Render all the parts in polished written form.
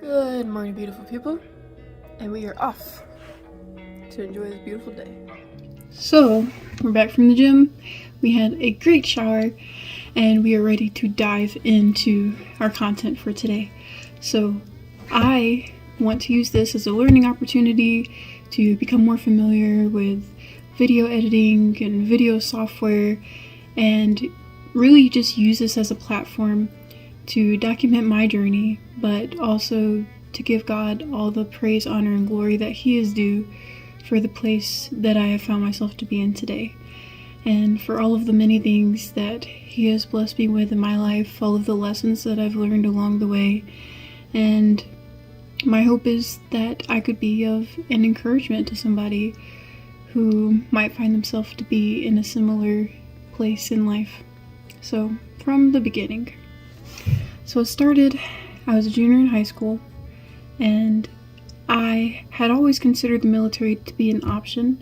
Good morning, beautiful people, and we are off to enjoy this beautiful day. So, we're back from the gym. We had a great shower, and we are ready to dive into our content for today. So, I want to use this as a learning opportunity to become more familiar with video editing and video software, and really just use this as a platform to document my journey, but also to give God all the praise, honor, and glory that He is due for the place that I have found myself to be in today, and for all of the many things that He has blessed me with in my life, all of the lessons that I've learned along the way. And my hope is that I could be of an encouragement to somebody who might find themselves to be in a similar place in life. So, from the beginning. So it started, I was a junior in high school, and I had always considered the military to be an option,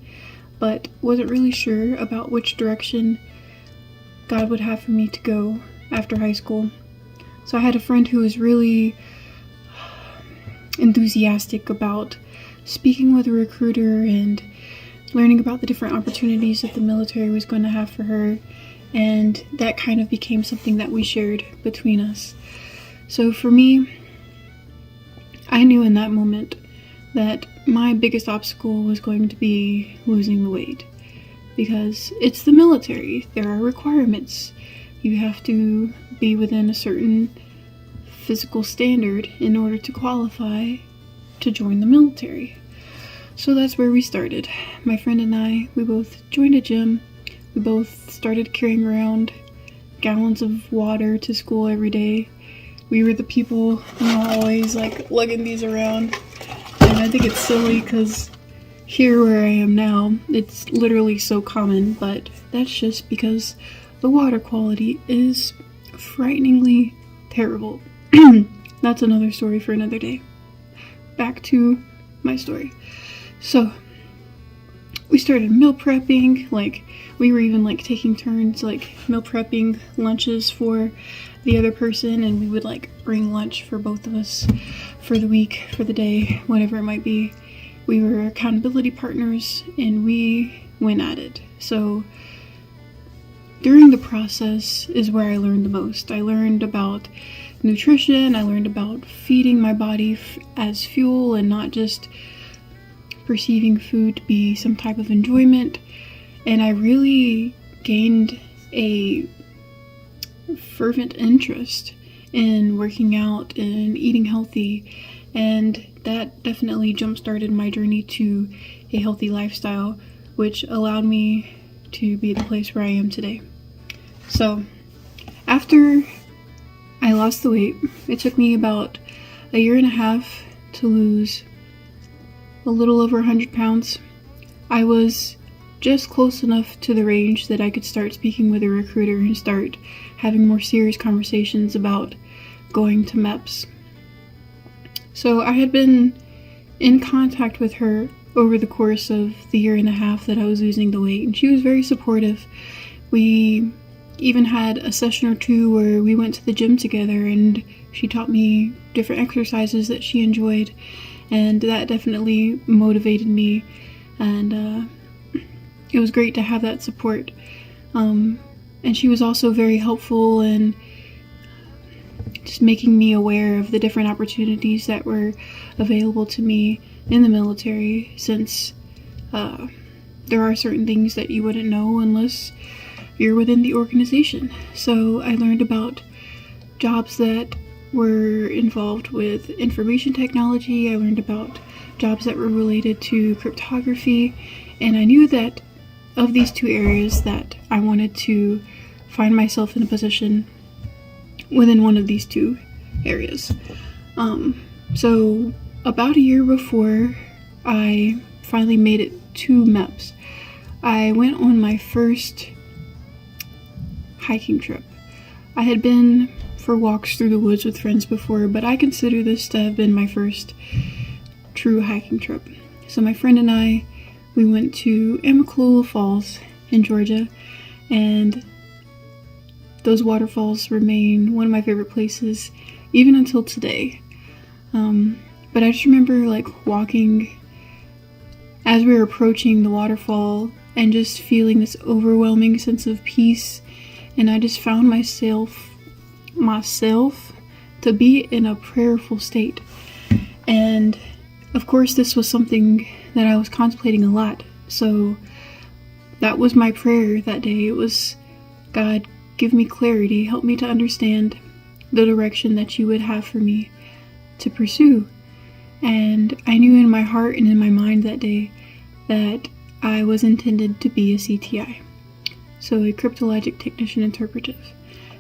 but wasn't really sure about which direction God would have for me to go after high school. So I had a friend who was really enthusiastic about speaking with a recruiter and learning about the different opportunities that the military was going to have for her, and that kind of became something that we shared between us. So for me, I knew in that moment that my biggest obstacle was going to be losing the weight, because it's the military. There are requirements. You have to be within a certain physical standard in order to qualify to join the military. So that's where we started. My friend and I, we both joined a gym. We both started carrying around gallons of water to school every day. We were the people, always lugging these around. And I think it's silly because here where I am now, it's literally so common, but that's just because the water quality is frighteningly terrible. That's another story for another day. Back to my story. So, we started meal prepping, we were even taking turns meal prepping lunches for the other person, and we would bring lunch for both of us for the week, for the day, whatever it might be. We were accountability partners, and we went at it. So during the process is where I learned the most. I learned about nutrition. I learned about feeding my body as fuel and not just perceiving food to be some type of enjoyment. And I really gained a fervent interest in working out and eating healthy, and that definitely jump-started my journey to a healthy lifestyle, which allowed me to be the place where I am today. So after I lost the weight, it took me about a year and a half to lose a little over 100 pounds. I was just close enough to the range that I could start speaking with a recruiter and start having more serious conversations about going to MEPS. So I had been in contact with her over the course of the year and a half that I was losing the weight, and she was very supportive. We even had a session or two where we went to the gym together, and she taught me different exercises that she enjoyed, and that definitely motivated me, and it was great to have that support. And she was also very helpful in just making me aware of the different opportunities that were available to me in the military, since there are certain things that you wouldn't know unless you're within the organization. So I learned about jobs that were involved with information technology. I learned about jobs that were related to cryptography, and I knew that of these two areas that I wanted to find myself in a position within one of these two areas. So about a year before I finally made it to MEPS, I went on my first hiking trip. I had been for walks through the woods with friends before, but I consider this to have been my first true hiking trip. So my friend and I, we went to Amicalola Falls in Georgia, and those waterfalls remain one of my favorite places even until today. But I just remember like walking as we were approaching the waterfall and just feeling this overwhelming sense of peace, and I just found myself to be in a prayerful state. And of course this was something that I was contemplating a lot, so that was my prayer that day. It was, God, give me clarity, help me to understand the direction that you would have for me to pursue. And I knew in my heart and in my mind that day that I was intended to be a CTI, so a cryptologic technician interpretive.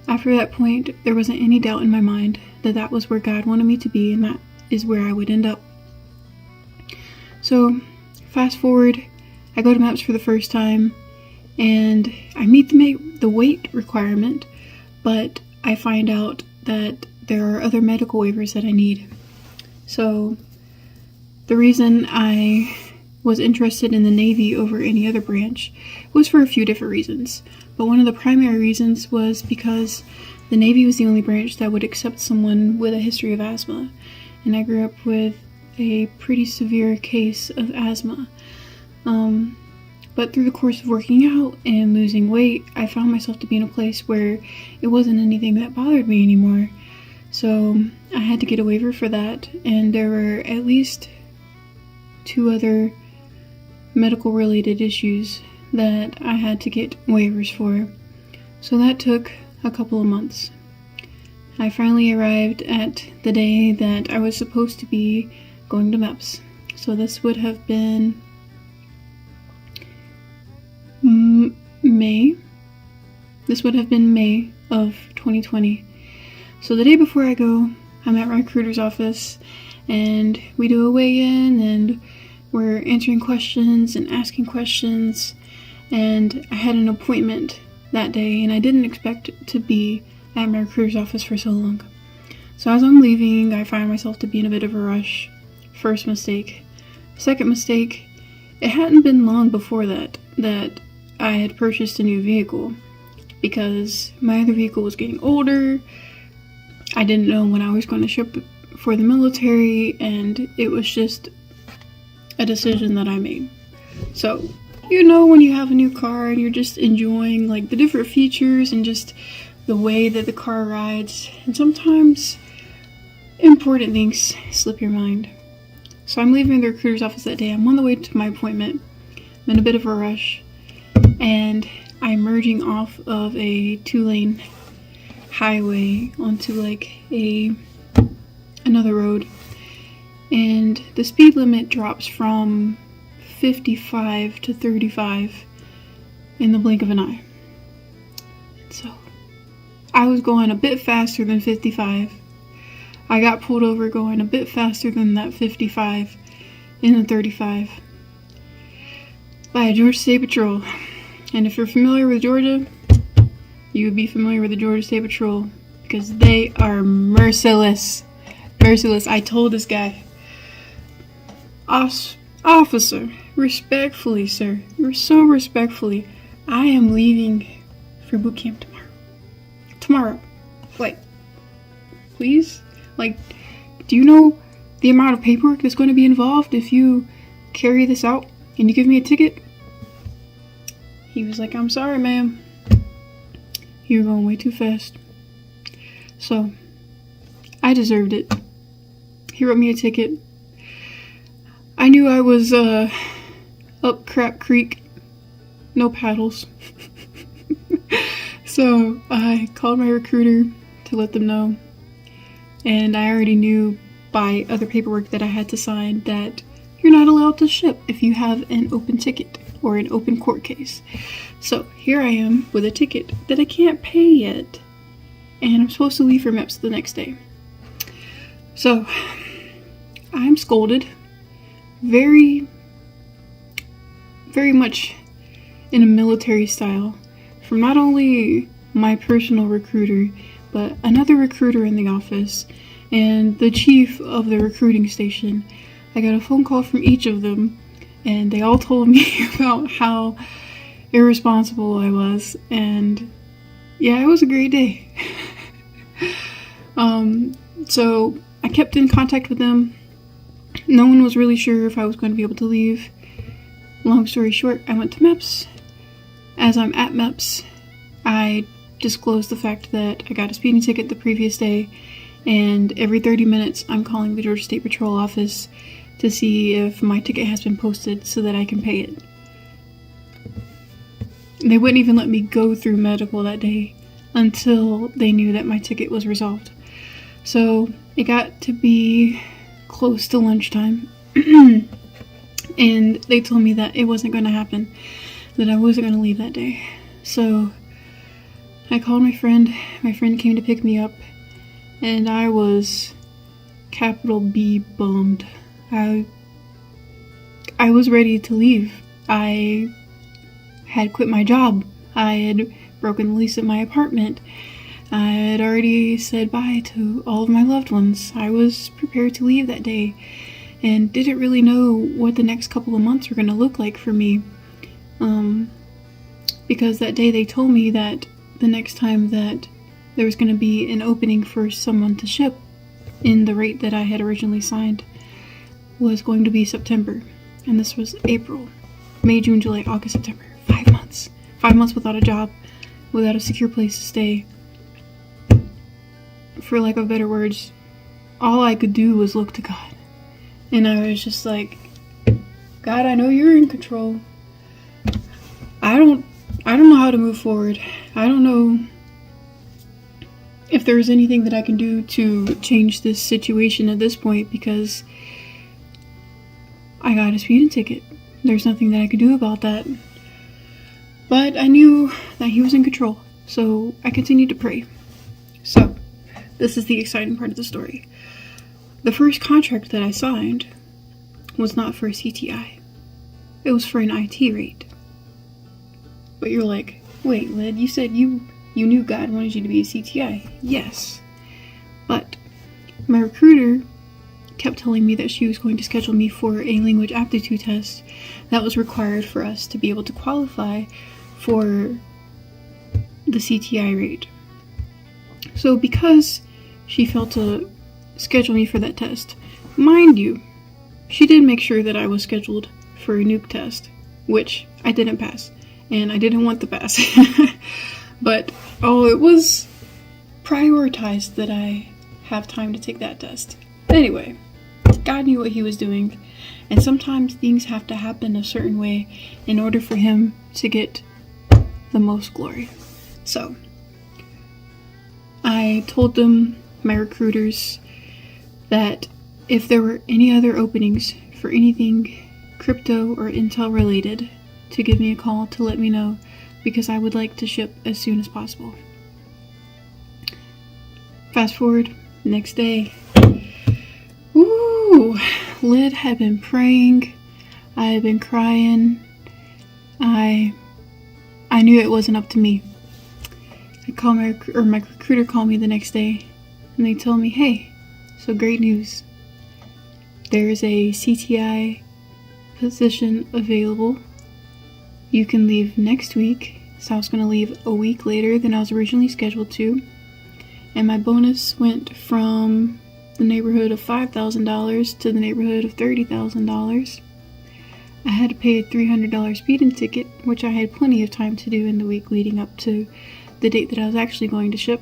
After that point, there wasn't any doubt in my mind that that was where God wanted me to be, and that is where I would end up. So, fast forward, I go to MEPS for the first time, and I meet the weight requirement, but I find out that there are other medical waivers that I need. So, the reason I was interested in the Navy over any other branch was for a few different reasons. But one of the primary reasons was because the Navy was the only branch that would accept someone with a history of asthma. And I grew up with a pretty severe case of asthma. But through the course of working out and losing weight, I found myself to be in a place where it wasn't anything that bothered me anymore. So I had to get a waiver for that, and there were at least 2 other medical related issues that I had to get waivers for. So that took a couple of months. I finally arrived at the day that I was supposed to be going to MEPS. So this would have been May. This would have been May of 2020. So the day before I go, I'm at my recruiter's office, and we do a weigh-in, and we're answering questions and asking questions, and I had an appointment that day, and I didn't expect to be at my recruiter's office for so long. So as I'm leaving, I find myself to be in a bit of a rush. First mistake. Second mistake, it hadn't been long before that I had purchased a new vehicle, because my other vehicle was getting older. I didn't know when I was going to ship for the military, and it was just a decision that I made. So, you know, when you have a new car and you're just enjoying like the different features and just the way that the car rides, and sometimes important things slip your mind. So I'm leaving the recruiter's office that day. I'm on the way to my appointment. I'm in a bit of a rush, and I'm merging off of a 2-lane highway onto like another road, and the speed limit drops from 55 to 35 in the blink of an eye. So I was going a bit faster than 55. I got pulled over going a bit faster than that 55 in the 35 by a Georgia State Patrol. And if you're familiar with Georgia, you would be familiar with the Georgia State Patrol, because they are merciless. Merciless. I told this guy, officer, respectfully, sir, so respectfully, I am leaving for boot camp tomorrow. Like, please? Like, do you know the amount of paperwork that's going to be involved if you carry this out and you give me a ticket? He was like, I'm sorry, ma'am. You're going way too fast. So, I deserved it. He wrote me a ticket. I knew I was up crap creek. No paddles. So, I called my recruiter to let them know. And I already knew by other paperwork that I had to sign that you're not allowed to ship if you have an open ticket or an open court case. So here I am with a ticket that I can't pay yet, and I'm supposed to leave for MEPS the next day. So I'm scolded very, very much in a military style from not only my personal recruiter, but another recruiter in the office and the chief of the recruiting station. I got a phone call from each of them, and they all told me about how irresponsible I was, and yeah, it was a great day. So I kept in contact with them. No one was really sure if I was going to be able to leave. Long story short, I went to MEPS. As I'm at MEPS, I disclosed the fact that I got a speeding ticket the previous day, and every 30 minutes I'm calling the Georgia State Patrol office to see if my ticket has been posted so that I can pay it. They wouldn't even let me go through medical that day until they knew that my ticket was resolved. So it got to be close to lunchtime, and they told me that it wasn't going to happen, that I wasn't going to leave that day. So I called my friend. My friend came to pick me up, and I was capital B bummed. I was ready to leave. I had quit my job. I had broken the lease at my apartment. I had already said bye to all of my loved ones. I was prepared to leave that day and didn't really know what the next couple of months were going to look like for me. Because that day they told me that the next time that there was going to be an opening for someone to ship in the rate that I had originally signed was going to be September. And this was April, May, June, July, August, September. 5 months. 5 months without a job, without a secure place to stay. For lack of better words, all I could do was look to God. And I was just like, God, I know you're in control. I don't know how to move forward. I don't know if there's anything that I can do to change this situation at this point, because I got a speeding ticket. There's nothing that I could do about that. But I knew that he was in control, so I continued to pray. So, this is the exciting part of the story. The first contract that I signed was not for a CTI. It was for an IT rate. But you're like, wait, Lyd, you said you knew God wanted you to be a CTI. Yes. But my recruiter kept telling me that she was going to schedule me for a language aptitude test that was required for us to be able to qualify for the CTI rate. So because she failed to schedule me for that test, mind you, she did make sure that I was scheduled for a nuke test, which I didn't pass, and I didn't want to pass. But, it was prioritized that I have time to take that test. Anyway, God knew what he was doing, and sometimes things have to happen a certain way in order for him to get the most glory. So, I told them, my recruiters, that if there were any other openings for anything crypto or Intel related, to give me a call to let me know, because I would like to ship as soon as possible. Fast forward, next day. Ooh, Lyd had been praying. I had been crying. I knew it wasn't up to me. I called my recruiter called me the next day, and they told me, hey, so great news. There's a CTI position available. You can leave next week. So I was going to leave a week later than I was originally scheduled to. And my bonus went from the neighborhood of $5,000 to the neighborhood of $30,000. I had to pay a $300 speeding ticket, which I had plenty of time to do in the week leading up to the date that I was actually going to ship.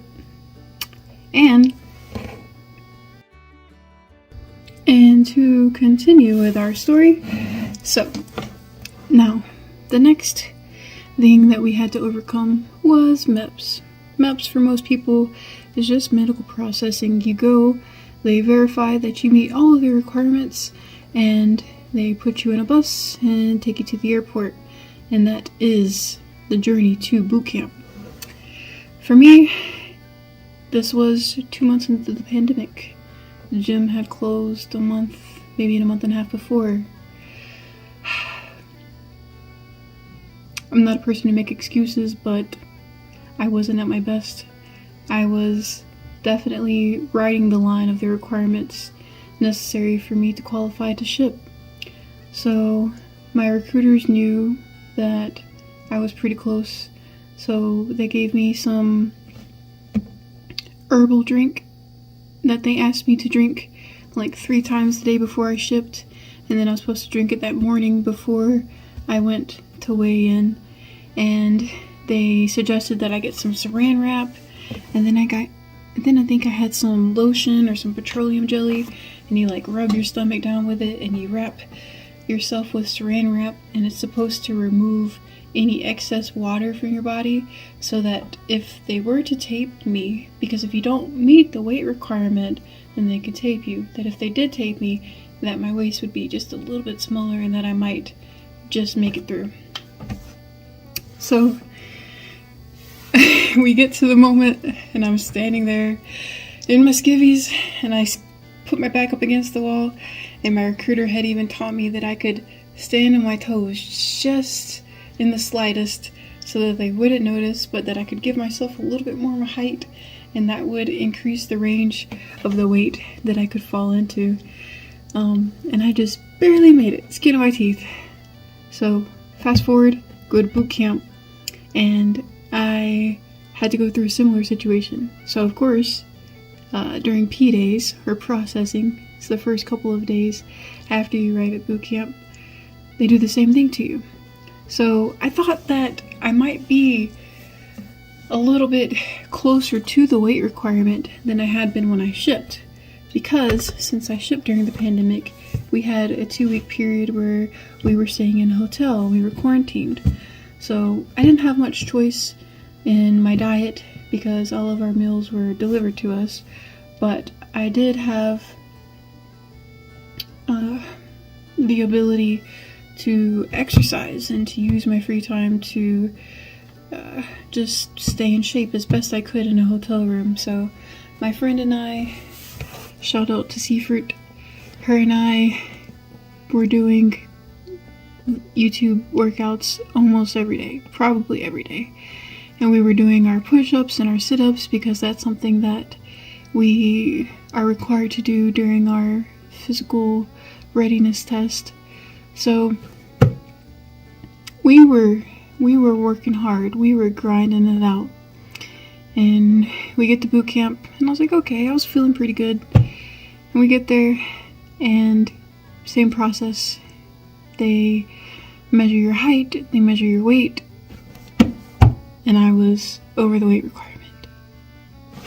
And to continue with our story, so now the next thing that we had to overcome was MEPS. MEPS for most people is just medical processing. You go, they verify that you meet all of the requirements, and they put you in a bus and take you to the airport. And that is the journey to boot camp. For me, this was 2 months into the pandemic. The gym had closed a month, maybe a month and a half before. I'm not a person to make excuses, but I wasn't at my best. I was definitely riding the line of the requirements necessary for me to qualify to ship. So my recruiters knew that I was pretty close, so they gave me some herbal drink that they asked me to drink like 3 times the day before I shipped, and then I was supposed to drink it that morning before I went to weigh in. And they suggested that I get some saran wrap, and then I think I had some lotion or some petroleum jelly, and you like rub your stomach down with it, and you wrap yourself with saran wrap, and it's supposed to remove any excess water from your body, so that if they were to tape me, because if you don't meet the weight requirement, then they could tape you, that if they did tape me, that my waist would be just a little bit smaller and that I might just make it through. So we get to the moment, and I'm standing there in my skivvies, and I put my back up against the wall, and my recruiter had even taught me that I could stand on my toes just in the slightest so that they wouldn't notice, but that I could give myself a little bit more of a height, and that would increase the range of the weight that I could fall into. And I just barely made it, skin of my teeth. So fast forward, go to boot camp, and I had to go through a similar situation. So of course, during P days, or processing, it's the first couple of days after you arrive at boot camp, they do the same thing to you. So I thought that I might be a little bit closer to the weight requirement than I had been when I shipped, because since I shipped during the pandemic, we had a 2-week period where we were staying in a hotel, we were quarantined. So I didn't have much choice in my diet because all of our meals were delivered to us, but I did have the ability to exercise and to use my free time to just stay in shape as best I could in a hotel room. So my friend and I, shout out to Seafruit, her and I were doing YouTube workouts almost every day, probably every day. And we were doing our push-ups and our sit-ups because that's something that we are required to do during our physical readiness test. So we were working hard. We were grinding it out. And we get to boot camp, and I was like, okay, I was feeling pretty good. And we get there, and same process. They measure your height, they measure your weight, and I was over the weight requirement.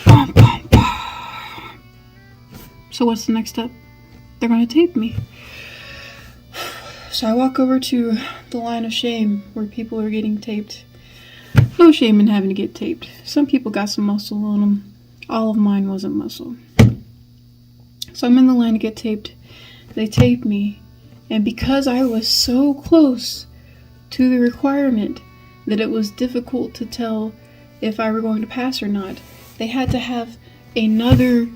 Bum, bum, bum. So what's the next step? They're gonna tape me. So I walk over to the line of shame where people are getting taped. No shame in having to get taped. Some people got some muscle on them. All of mine wasn't muscle. So I'm in the line to get taped. They tape me. And because I was so close to the requirement that it was difficult to tell if I were going to pass or not, they had to have another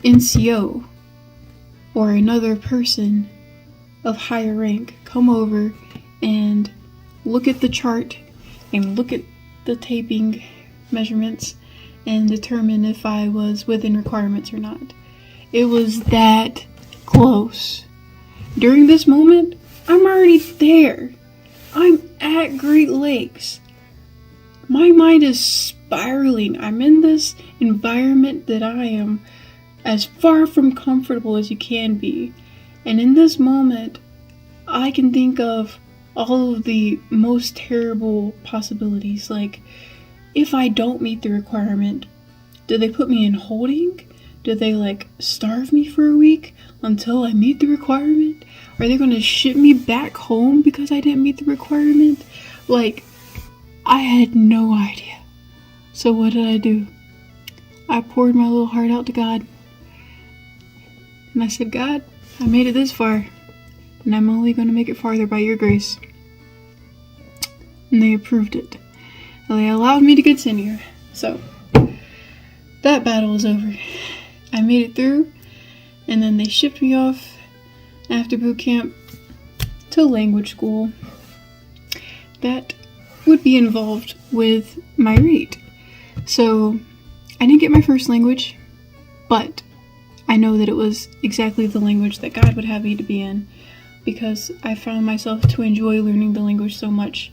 NCO or another person of higher rank come over and look at the chart and look at the taping measurements and determine if I was within requirements or not. It was that close. During this moment, I'm already there. I'm at Great Lakes. My mind is spiraling. I'm in this environment that I am as far from comfortable as you can be. And in this moment, I can think of all of the most terrible possibilities. Like, if I don't meet the requirement, do they put me in holding? Do they, starve me for a week until I meet the requirement? Are they going to ship me back home because I didn't meet the requirement? I had no idea. So what did I do? I poured my little heart out to God. And I said, God, I made it this far, and I'm only going to make it farther by your grace. And they approved it. And they allowed me to continue. So, that battle was over. I made it through, and then they shipped me off after boot camp to language school. That would be involved with my rate. So, I didn't get my first language, but I know that it was exactly the language that God would have me to be in, because I found myself to enjoy learning the language so much.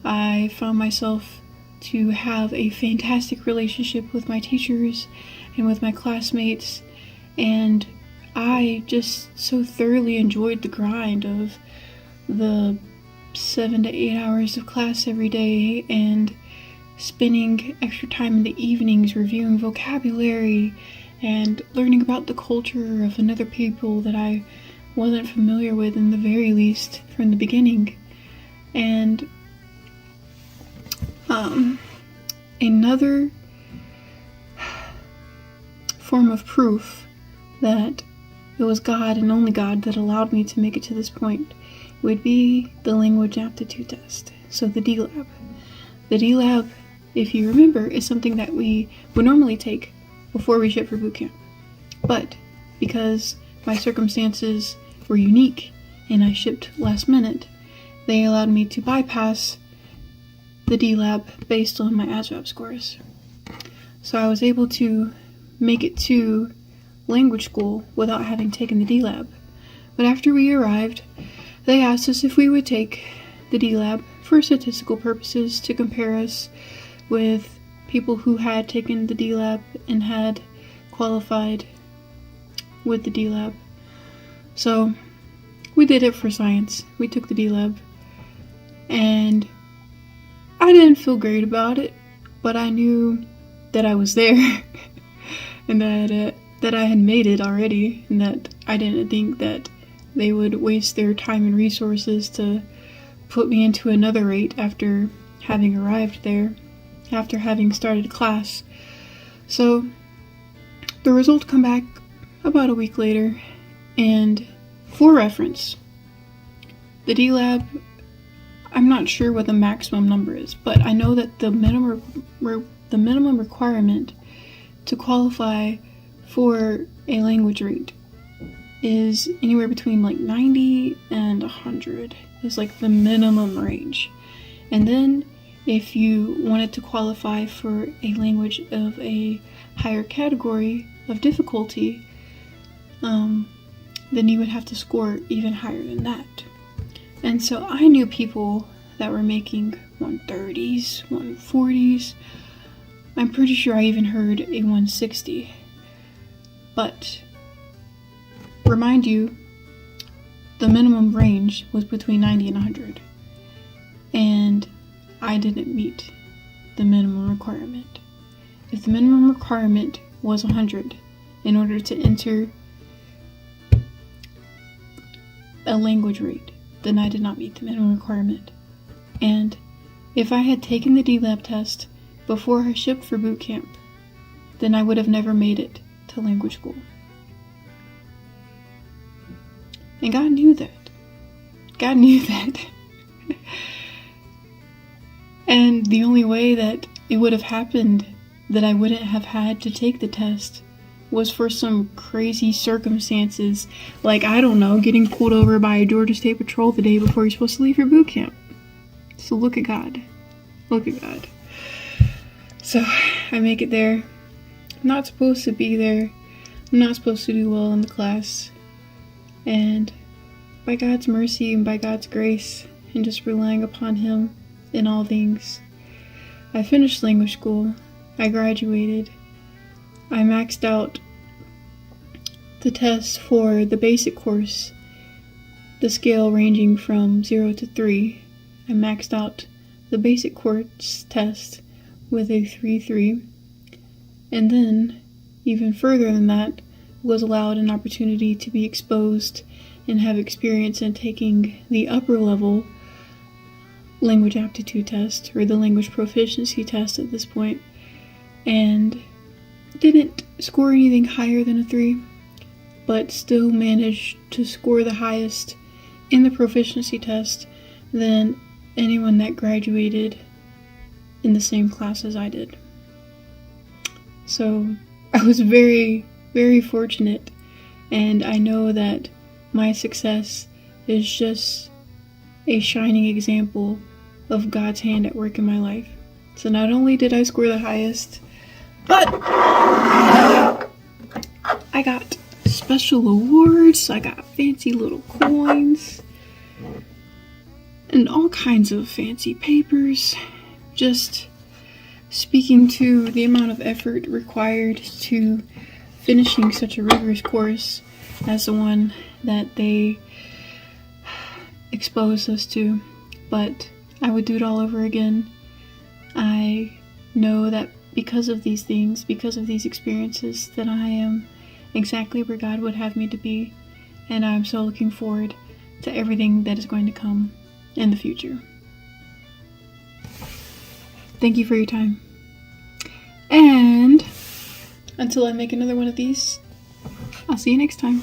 I found myself to have a fantastic relationship with my teachers and with my classmates, And I just so thoroughly enjoyed the grind of the 7 to 8 hours of class every day and spending extra time in the evenings reviewing vocabulary and learning about the culture of another people that I wasn't familiar with in the very least from the beginning. And another form of proof that it was God and only God that allowed me to make it to this point would be the language aptitude test. So the D-Lab. The D-Lab, if you remember, is something that we would normally take before we ship for boot camp. But because my circumstances were unique and I shipped last minute, they allowed me to bypass the D-Lab based on my ASVAB scores. So I was able to make it to language school without having taken the D-Lab. But after we arrived, they asked us if we would take the D-Lab for statistical purposes to compare us with people who had taken the D-Lab and had qualified with the D-Lab. So we did it for science. We took the D-Lab, and I didn't feel great about it, but I knew that I was there and that I had made it already, and that I didn't think that they would waste their time and resources to put me into another rate after having arrived there, after having started class. So the results come back about a week later, and for reference, the D-Lab, I'm not sure what the maximum number is, but I know that the minimum requirement to qualify for a language rate is anywhere between like 90 and 100 is like the minimum range. And then if you wanted to qualify for a language of a higher category of difficulty, then you would have to score even higher than that. And so I knew people that were making 130s, 140s. I'm pretty sure I even heard a 160. But remind you, the minimum range was between 90 and 100. And I didn't meet the minimum requirement. If the minimum requirement was 100 in order to enter a language rate, then I did not meet the minimum requirement. And if I had taken the D-Lab test before I shipped for boot camp, then I would have never made it to language school. And God knew that. God knew that. And the only way that it would have happened, that I wouldn't have had to take the test, was for some crazy circumstances, like, I don't know, getting pulled over by a Georgia State Patrol the day before you're supposed to leave for boot camp. So look at God. Look at God. So I make it there. I'm not supposed to be there. I'm not supposed to do well in the class. And by God's mercy and by God's grace, and just relying upon Him in all things, I finished language school. I graduated. I maxed out the test for the basic course, the scale ranging from 0 to 3. I maxed out the basic course test with a 3.3, and then, even further than that, was allowed an opportunity to be exposed and have experience in taking the upper level language aptitude test, or the language proficiency test at this point, and didn't score anything higher than a 3, but still managed to score the highest in the proficiency test than anyone that graduated in the same class as I did. So I was very, very fortunate, and I know that my success is just a shining example of God's hand at work in my life. So not only did I score the highest, but I got special awards, I got fancy little coins, and all kinds of fancy papers, just speaking to the amount of effort required to finishing such a rigorous course as the one that they exposed us to, but I would do it all over again. I know that because of these things, because of these experiences, that I am exactly where God would have me to be, and I'm so looking forward to everything that is going to come in the future. Thank you for your time. And until I make another one of these, I'll see you next time.